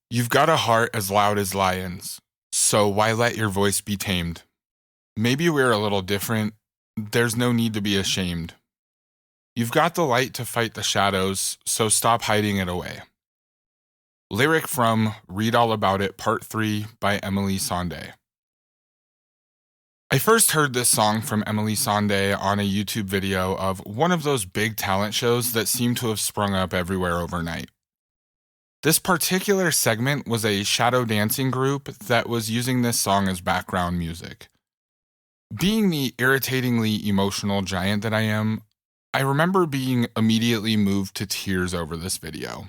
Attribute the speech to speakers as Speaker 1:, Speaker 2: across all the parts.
Speaker 1: You've got a heart as loud as lions, so why let your voice be tamed? Maybe we're a little different. There's no need to be ashamed. You've got the light to fight the shadows, so stop hiding it away. Lyric from Read All About It Part 3 by Emily Sandé. I first heard this song from Emily Sandé on a YouTube video of one of those big talent shows that seem to have sprung up everywhere overnight. This particular segment was a shadow dancing group that was using this song as background music. Being the irritatingly emotional giant that I am, I remember being immediately moved to tears over this video.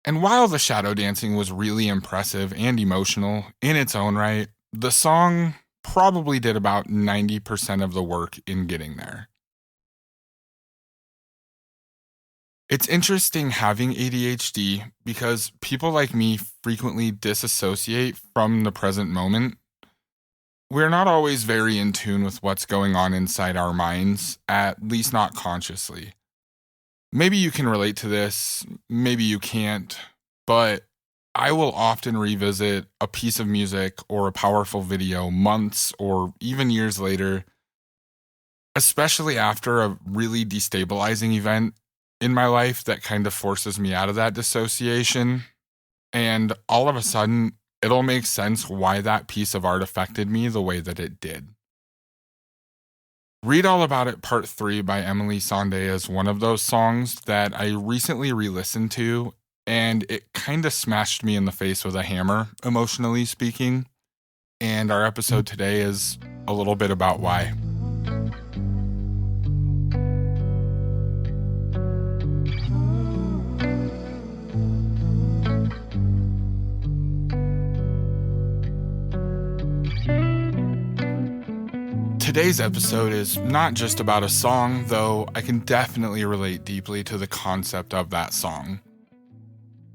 Speaker 1: And while the shadow dancing was really impressive and emotional in its own right, the song probably did about 90% of the work in getting there. It's interesting having ADHD because people like me frequently disassociate from the present moment. We're not always very in tune with what's going on inside our minds, at least not consciously. Maybe you can relate to this, maybe you can't, but I will often revisit a piece of music or a powerful video months or even years later, especially after a really destabilizing event in my life that kind of forces me out of that dissociation. And all of a sudden, it'll make sense why that piece of art affected me the way that it did. Read All About It Part 3 by Emily Sandé is one of those songs that I recently re-listened to, and it kind of smashed me in the face with a hammer, emotionally speaking. And our episode today is a little bit about why. Today's episode is not just about a song, though I can definitely relate deeply to the concept of that song.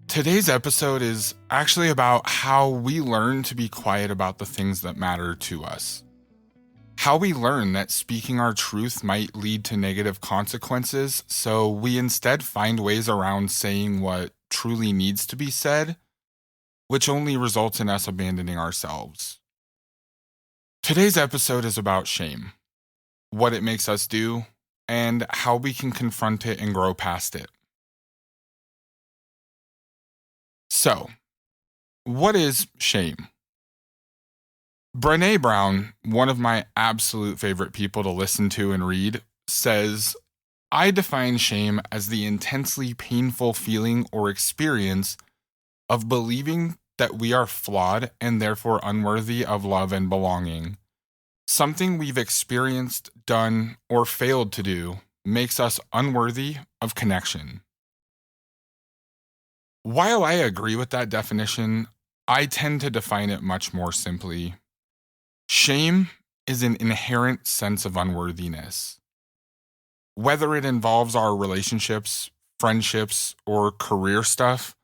Speaker 1: Today's episode is actually about how we learn to be quiet about the things that matter to us. How we learn that speaking our truth might lead to negative consequences, so we instead find ways around saying what truly needs to be said, which only results in us abandoning ourselves. Today's episode is about shame, what it makes us do, and how we can confront it and grow past it. So, what is shame? Brené Brown, one of my absolute favorite people to listen to and read, says, I define shame as the intensely painful feeling or experience of believing that we are flawed and therefore unworthy of love and belonging. Something we've experienced, done, or failed to do makes us unworthy of connection. While I agree with that definition, I tend to define it much more simply. Shame is an inherent sense of unworthiness. Whether it involves our relationships, friendships, or career stuff,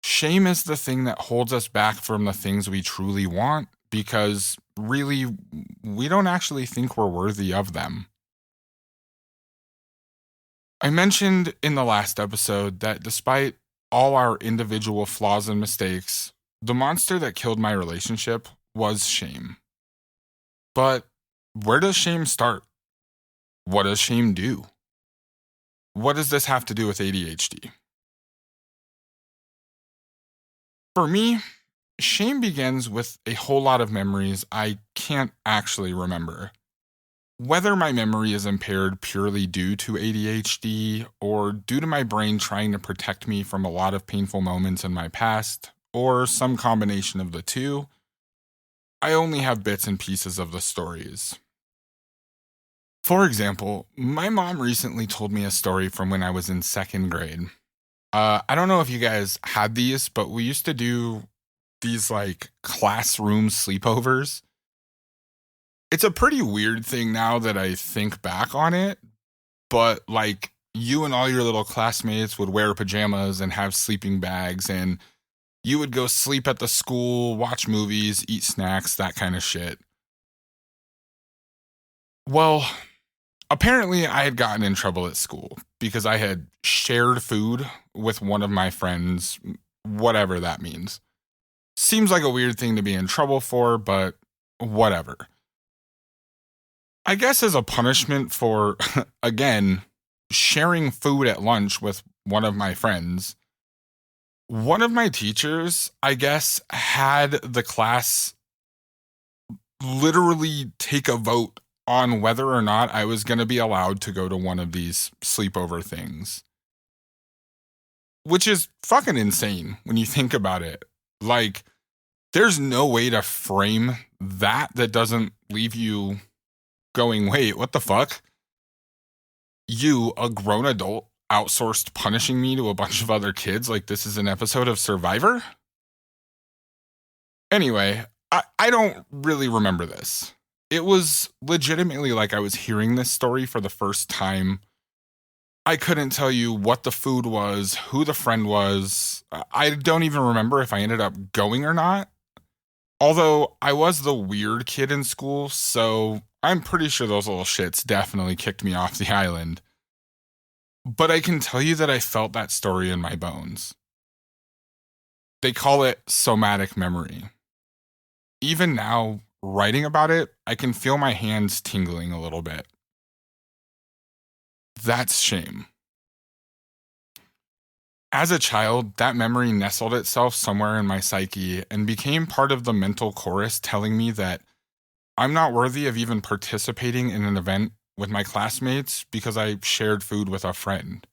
Speaker 1: shame is the thing that holds us back from the things we truly want because really, we don't actually think we're worthy of them. I mentioned in the last episode that despite all our individual flaws and mistakes, the monster that killed my relationship was shame. But where does shame start? What does shame do? What does this have to do with ADHD? For me, shame begins with a whole lot of memories I can't actually remember. Whether my memory is impaired purely due to ADHD or due to my brain trying to protect me from a lot of painful moments in my past, or some combination of the two, I only have bits and pieces of the stories. For example, my mom recently told me a story from when I was in second grade. I don't know if you guys had these, but we used to do these like classroom sleepovers. It's a pretty weird thing now that I think back on it, but like you and all your little classmates would wear pajamas and have sleeping bags, and you would go sleep at the school, watch movies, eat snacks, that kind of shit. Well, apparently I had gotten in trouble at school because I had shared food with one of my friends whatever that means. Seems like a weird thing to be in trouble for, but whatever. I guess as a punishment for, again, sharing food at lunch with one of my friends, one of my teachers, I guess, had the class literally take a vote on whether or not I was going to be allowed to go to one of these sleepover things. Which is fucking insane when you think about it. Like, there's no way to frame that doesn't leave you going, wait, what the fuck? You, a grown adult, outsourced punishing me to a bunch of other kids like this is an episode of Survivor? Anyway, I don't really remember this. It was legitimately like I was hearing this story for the first time. I couldn't tell you what the food was, who the friend was. I don't even remember if I ended up going or not. Although I was the weird kid in school, so I'm pretty sure those little shits definitely kicked me off the island. But I can tell you that I felt that story in my bones. They call it somatic memory. Even now, writing about it, I can feel my hands tingling a little bit. That's shame. As a child, that memory nestled itself somewhere in my psyche and became part of the mental chorus telling me that I'm not worthy of even participating in an event with my classmates because I shared food with a friend.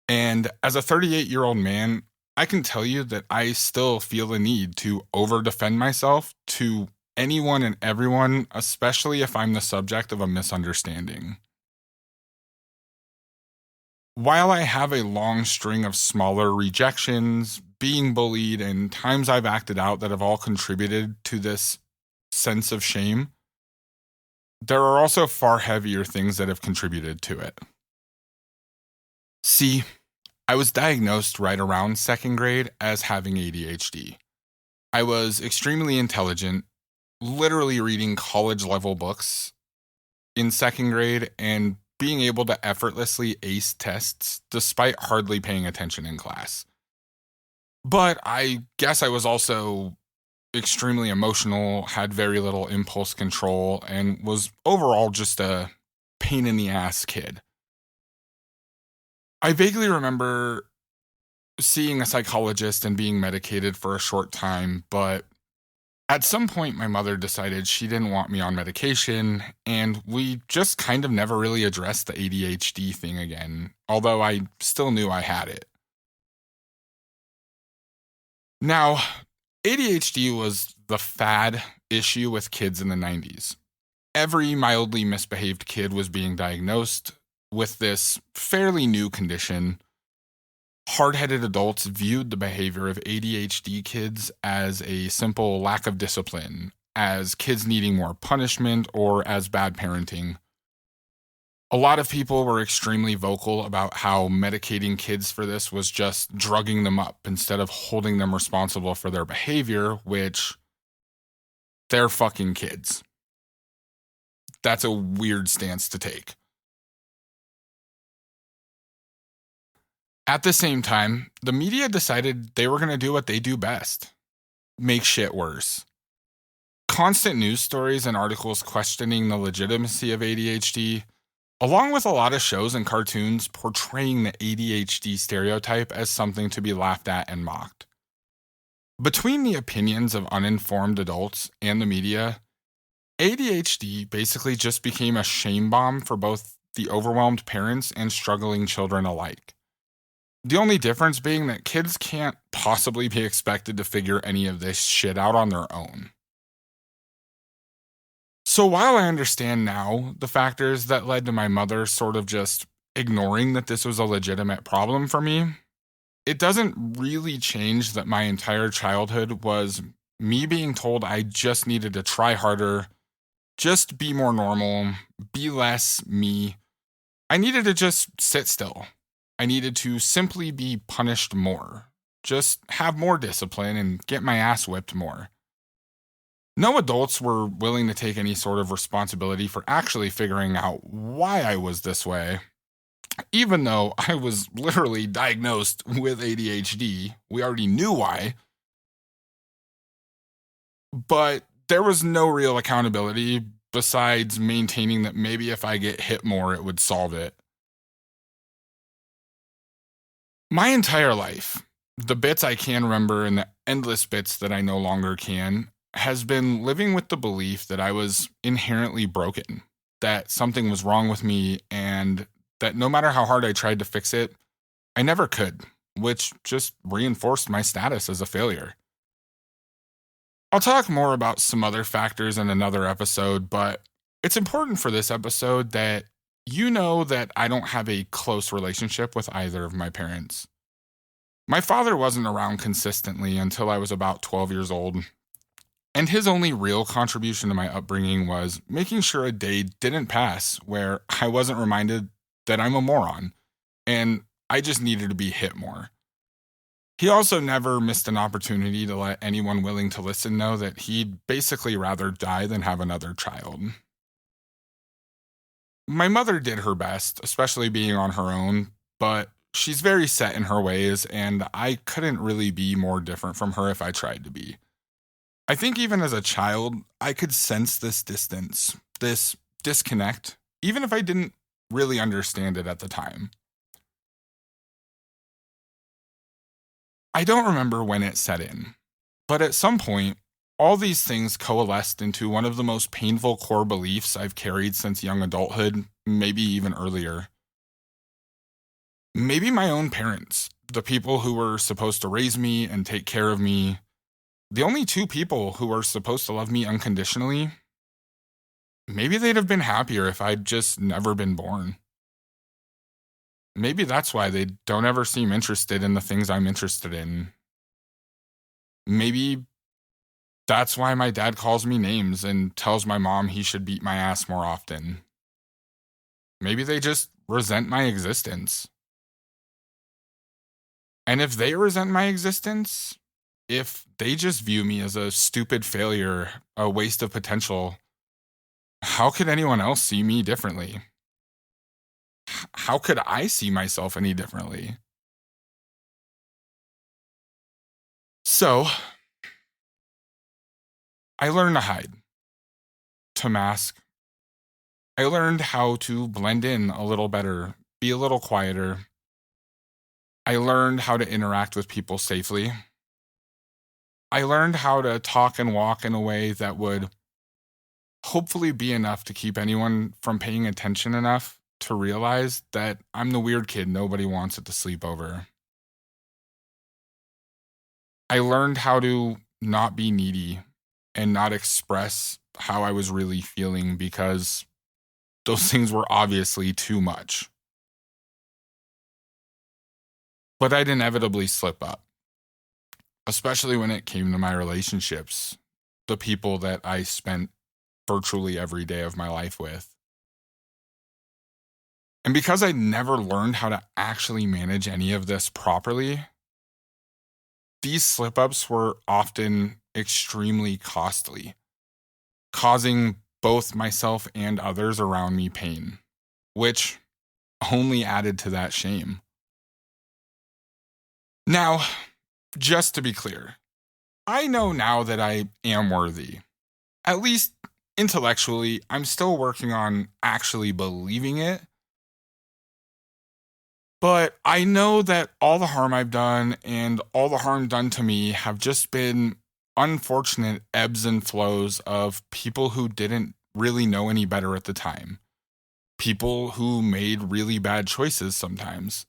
Speaker 1: And as a 38-year-old man, I can tell you that I still feel the need to over-defend myself to anyone and everyone, especially if I'm the subject of a misunderstanding. While I have a long string of smaller rejections, being bullied, and times I've acted out that have all contributed to this sense of shame, there are also far heavier things that have contributed to it. See, I was diagnosed right around second grade as having ADHD. I was extremely intelligent, literally reading college-level books in second grade and being able to effortlessly ace tests despite hardly paying attention in class. But I guess I was also extremely emotional, had very little impulse control, and was overall just a pain in the ass kid. I vaguely remember seeing a psychologist and being medicated for a short time, but at some point my mother decided she didn't want me on medication, and we just kind of never really addressed the ADHD thing again, although I still knew I had it. Now, ADHD was the fad issue with kids in the 90s. Every mildly misbehaved kid was being diagnosed with this fairly new condition. Hard-headed adults viewed the behavior of ADHD kids as a simple lack of discipline, as kids needing more punishment, or as bad parenting. A lot of people were extremely vocal about how medicating kids for this was just drugging them up instead of holding them responsible for their behavior, which they're fucking kids. That's a weird stance to take. At the same time, the media decided they were going to do what they do best: make shit worse. Constant news stories and articles questioning the legitimacy of ADHD, along with a lot of shows and cartoons portraying the ADHD stereotype as something to be laughed at and mocked. Between the opinions of uninformed adults and the media, ADHD basically just became a shame bomb for both the overwhelmed parents and struggling children alike. The only difference being that kids can't possibly be expected to figure any of this shit out on their own. So while I understand now the factors that led to my mother sort of just ignoring that this was a legitimate problem for me, it doesn't really change that my entire childhood was me being told I just needed to try harder, just be more normal, be less me. I needed to just sit still. I needed to simply be punished more, just have more discipline and get my ass whipped more. No adults were willing to take any sort of responsibility for actually figuring out why I was this way. Even though I was literally diagnosed with ADHD, we already knew why, but there was no real accountability besides maintaining that maybe if I get hit more, it would solve it. My entire life, the bits I can remember and the endless bits that I no longer can, has been living with the belief that I was inherently broken, that something was wrong with me, and that no matter how hard I tried to fix it, I never could, which just reinforced my status as a failure. I'll talk more about some other factors in another episode, but it's important for this episode that you know that I don't have a close relationship with either of my parents. My father wasn't around consistently until I was about 12 years old, and his only real contribution to my upbringing was making sure a day didn't pass where I wasn't reminded that I'm a moron and I just needed to be hit more. He also never missed an opportunity to let anyone willing to listen know that he'd basically rather die than have another child. My mother did her best, especially being on her own, but she's very set in her ways, and I couldn't really be more different from her if I tried to be. I think even as a child, I could sense this distance, this disconnect, even if I didn't really understand it at the time. I don't remember when it set in, but at some point, all these things coalesced into one of the most painful core beliefs I've carried since young adulthood, maybe even earlier. Maybe my own parents, the people who were supposed to raise me and take care of me, the only two people who were supposed to love me unconditionally, maybe they'd have been happier if I'd just never been born. Maybe that's why they don't ever seem interested in the things I'm interested in. Maybe that's why my dad calls me names and tells my mom he should beat my ass more often. Maybe they just resent my existence. And if they resent my existence, if they just view me as a stupid failure, a waste of potential, how could anyone else see me differently? How could I see myself any differently? So, I learned to hide, to mask. I learned how to blend in a little better, be a little quieter. I learned how to interact with people safely. I learned how to talk and walk in a way that would hopefully be enough to keep anyone from paying attention enough to realize that I'm the weird kid nobody wants at the sleepover. I learned how to not be needy and not express how I was really feeling because those things were obviously too much. But I'd inevitably slip up, especially when it came to my relationships, the people that I spent virtually every day of my life with. And because I never learned how to actually manage any of this properly, these slip ups were often extremely costly, causing both myself and others around me pain, which only added to that shame. Now, just to be clear, I know now that I am worthy. At least intellectually, I'm still working on actually believing it. But I know that all the harm I've done and all the harm done to me have just been unfortunate ebbs and flows of people who didn't really know any better at the time. People who made really bad choices sometimes.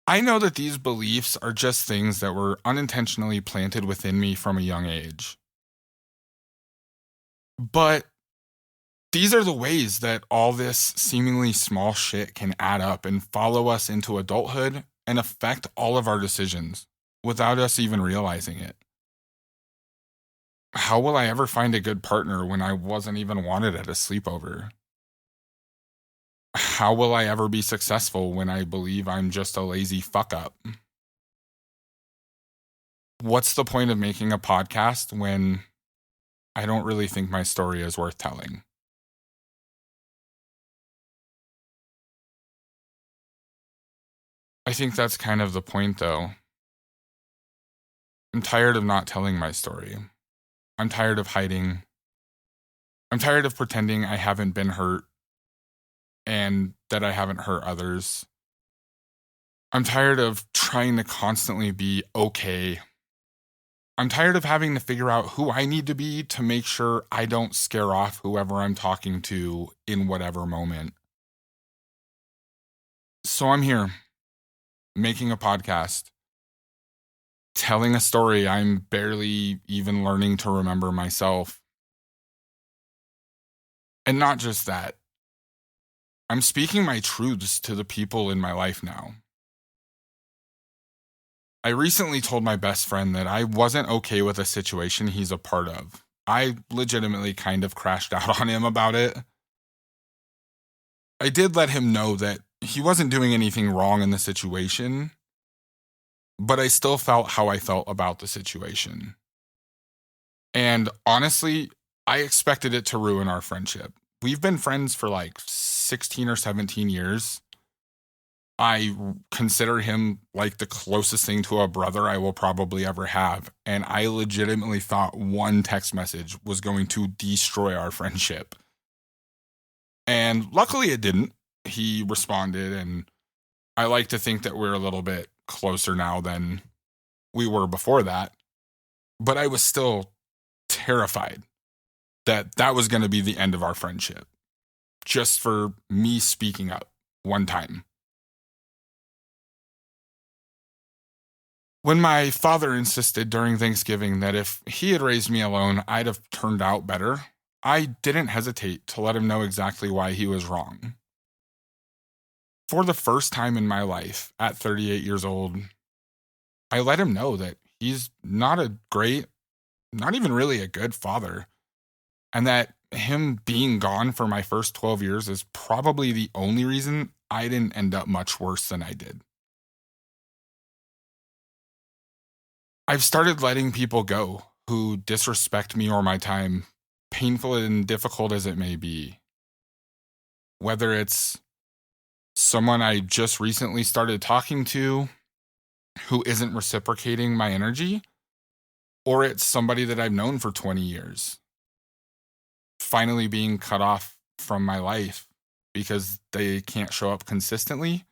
Speaker 1: I know that these beliefs are just things that were unintentionally planted within me from a young age. But these are the ways that all this seemingly small shit can add up and follow us into adulthood and affect all of our decisions without us even realizing it. How will I ever find a good partner when I wasn't even wanted at a sleepover? How will I ever be successful when I believe I'm just a lazy fuck up? What's the point of making a podcast when I don't really think my story is worth telling? I think that's kind of the point, though. I'm tired of not telling my story. I'm tired of hiding. I'm tired of pretending I haven't been hurt and that I haven't hurt others. I'm tired of trying to constantly be okay. I'm tired of having to figure out who I need to be to make sure I don't scare off whoever I'm talking to in whatever moment. So I'm here, making a podcast, telling a story I'm barely even learning to remember myself. And not just that, I'm speaking my truths to the people in my life now. I recently told my best friend that I wasn't okay with a situation he's a part of. I legitimately kind of crashed out on him about it. I did let him know that he wasn't doing anything wrong in the situation, but I still felt how I felt about the situation. And honestly, I expected it to ruin our friendship. We've been friends for like 16 or 17 years. I consider him like the closest thing to a brother I will probably ever have. And I legitimately thought one text message was going to destroy our friendship. And luckily it didn't. He responded, and I like to think that we're a little bit closer now than we were before that. But I was still terrified that that was going to be the end of our friendship just for me speaking up one time. When my father insisted during Thanksgiving that if he had raised me alone, I'd have turned out better, I didn't hesitate to let him know exactly why he was wrong. For the first time in my life, at 38 years old, I let him know that he's not a great, not even really a good father, and that him being gone for my first 12 years is probably the only reason I didn't end up much worse than I did. I've started letting people go who disrespect me or my time, painful and difficult as it may be. Whether it's someone I just recently started talking to who isn't reciprocating my energy, or it's somebody that I've known for 20 years, finally being cut off from my life because they can't show up consistently.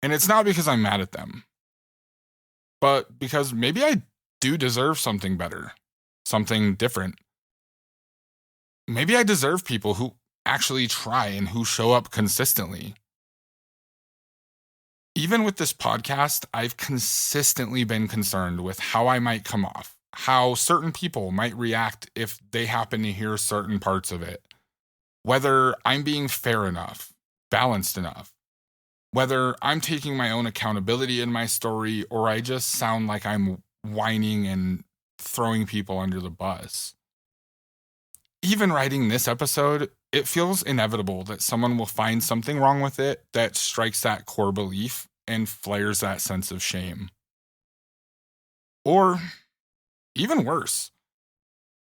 Speaker 1: And it's not because I'm mad at them, but because maybe I do deserve something better, something different. Maybe I deserve people who actually try and who show up consistently. Even with this podcast, I've consistently been concerned with how I might come off, how certain people might react if they happen to hear certain parts of it, whether I'm being fair enough, balanced enough, whether I'm taking my own accountability in my story or I just sound like I'm whining and throwing people under the bus. Even writing this episode, it feels inevitable that someone will find something wrong with it that strikes that core belief and flares that sense of shame. Or even worse,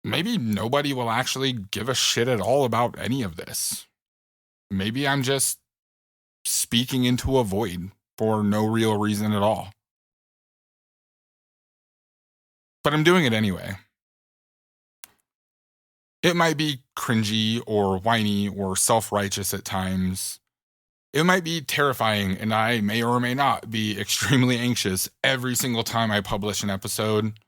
Speaker 1: maybe nobody will actually give a shit at all about any of this. Maybe I'm just speaking into a void for no real reason at all. But I'm doing it anyway. It might be cringy or whiny or self-righteous at times. It might be terrifying, and I may or may not be extremely anxious every single time I publish an episode.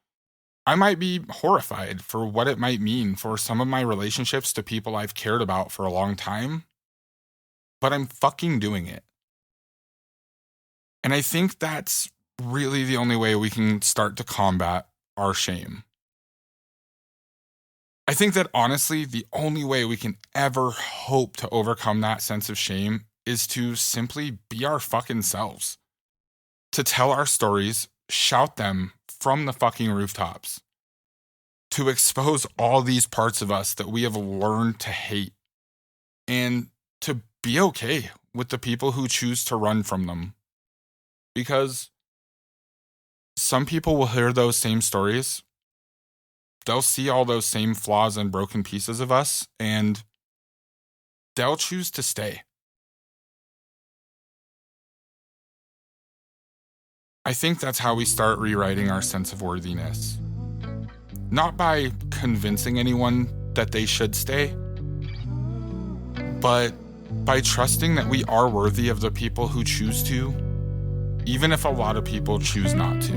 Speaker 1: I might be horrified for what it might mean for some of my relationships to people I've cared about for a long time, but I'm fucking doing it. And I think that's really the only way we can start to combat our shame. I think that honestly, the only way we can ever hope to overcome that sense of shame is to simply be our fucking selves. To tell our stories, shout them from the fucking rooftops. To expose all these parts of us that we have learned to hate. And to be okay with the people who choose to run from them. Because some people will hear those same stories. They'll see all those same flaws and broken pieces of us, and they'll choose to stay. I think that's how we start rewriting our sense of worthiness. Not by convincing anyone that they should stay, but by trusting that we are worthy of the people who choose to, even if a lot of people choose not to.